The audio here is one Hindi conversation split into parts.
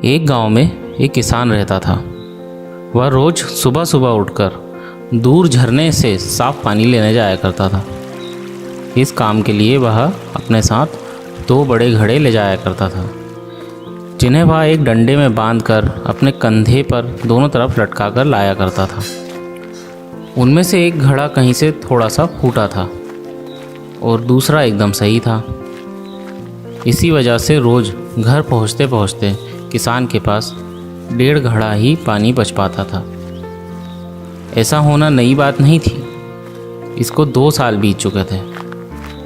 एक गांव में एक किसान रहता था। वह रोज़ सुबह सुबह उठकर दूर झरने से साफ पानी लेने जाया करता था। इस काम के लिए वह अपने साथ 2 बड़े घड़े ले जाया करता था, जिन्हें वह एक डंडे में बांधकर अपने कंधे पर दोनों तरफ लटका कर लाया करता था। उनमें से एक घड़ा कहीं से थोड़ा सा फूटा था और दूसरा एकदम सही था। इसी वजह से रोज़ घर पहुँचते पहुँचते किसान के पास 1.5 घड़ा ही पानी बच पाता था। ऐसा होना नई बात नहीं थी। इसको 2 साल बीत चुके थे।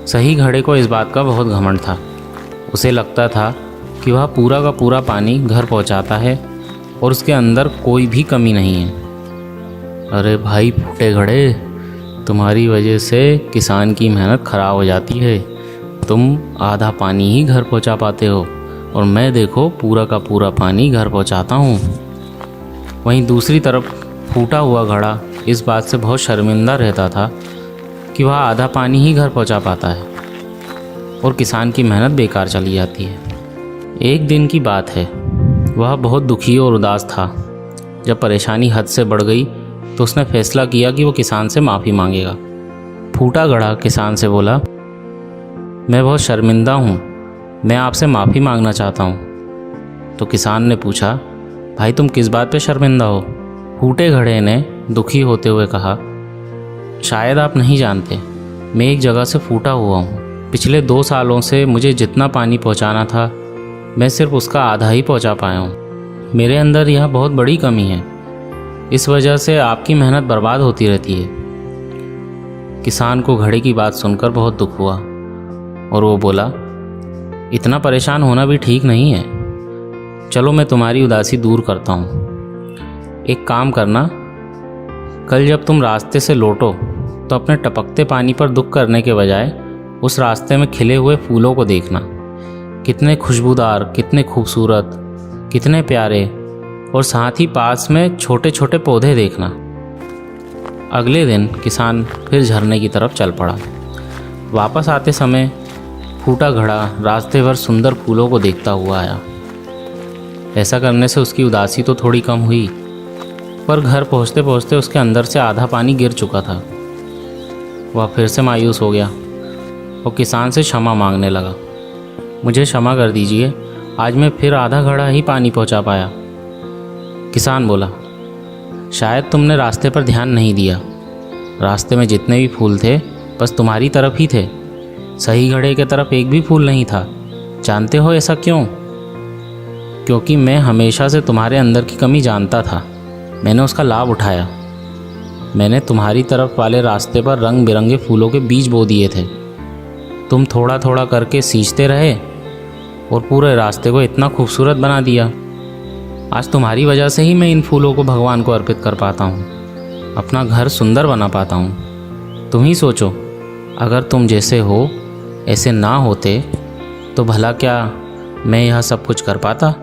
सही घड़े को इस बात का बहुत घमंड था। उसे लगता था कि वह पूरा का पूरा पानी घर पहुंचाता है और उसके अंदर कोई भी कमी नहीं है। अरे भाई फूटे घड़े, तुम्हारी वजह से किसान की मेहनत ख़राब हो जाती है। तुम आधा पानी ही घर पहुंचा पाते हो और मैं देखो पूरा का पूरा पानी घर पहुंचाता हूँ। वहीं दूसरी तरफ फूटा हुआ घड़ा इस बात से बहुत शर्मिंदा रहता था कि वह आधा पानी ही घर पहुंचा पाता है और किसान की मेहनत बेकार चली जाती है। एक दिन की बात है, वह बहुत दुखी और उदास था। जब परेशानी हद से बढ़ गई तो उसने फैसला किया कि वो किसान से माफ़ी मांगेगा। फूटा घड़ा किसान से बोला, मैं बहुत शर्मिंदा हूँ, मैं आपसे माफ़ी मांगना चाहता हूँ। तो किसान ने पूछा, भाई तुम किस बात पे शर्मिंदा हो? फूटे घड़े ने दुखी होते हुए कहा, शायद आप नहीं जानते, मैं एक जगह से फूटा हुआ हूँ। पिछले 2 सालों से मुझे जितना पानी पहुँचाना था मैं सिर्फ उसका आधा ही पहुँचा पाया हूँ। मेरे अंदर यह बहुत बड़ी कमी है। इस वजह से आपकी मेहनत बर्बाद होती रहती है। किसान को घड़े की बात सुनकर बहुत दुख हुआ और वो बोला, इतना परेशान होना भी ठीक नहीं है। चलो मैं तुम्हारी उदासी दूर करता हूँ। एक काम करना, कल जब तुम रास्ते से लौटो तो अपने टपकते पानी पर दुख करने के बजाय उस रास्ते में खिले हुए फूलों को देखना। कितने खुशबूदार, कितने खूबसूरत, कितने प्यारे, और साथ ही पास में छोटे छोटे पौधे देखना। अगले दिन किसान फिर झरने की तरफ चल पड़ा। वापस आते समय फूटा घड़ा रास्ते भर सुंदर फूलों को देखता हुआ आया। ऐसा करने से उसकी उदासी तो थोड़ी कम हुई, पर घर पहुंचते पहुंचते उसके अंदर से आधा पानी गिर चुका था। वह फिर से मायूस हो गया और किसान से क्षमा मांगने लगा। मुझे क्षमा कर दीजिए, आज मैं फिर आधा घड़ा ही पानी पहुंचा पाया। किसान बोला, शायद तुमने रास्ते पर ध्यान नहीं दिया। रास्ते में जितने भी फूल थे बस तुम्हारी तरफ ही थे। सही घड़े के तरफ एक भी फूल नहीं था। जानते हो ऐसा क्यों? क्योंकि मैं हमेशा से तुम्हारे अंदर की कमी जानता था। मैंने उसका लाभ उठाया। मैंने तुम्हारी तरफ वाले रास्ते पर रंग बिरंगे फूलों के बीज बो दिए थे। तुम थोड़ा थोड़ा करके सींचते रहे और पूरे रास्ते को इतना खूबसूरत बना दिया। आज तुम्हारी वजह से ही मैं इन फूलों को भगवान को अर्पित कर पाता हूँ, अपना घर सुंदर बना पाता हूँ। तुम ही सोचो, अगर तुम जैसे हो ऐसे ना होते तो भला क्या मैं यह सब कुछ कर पाता?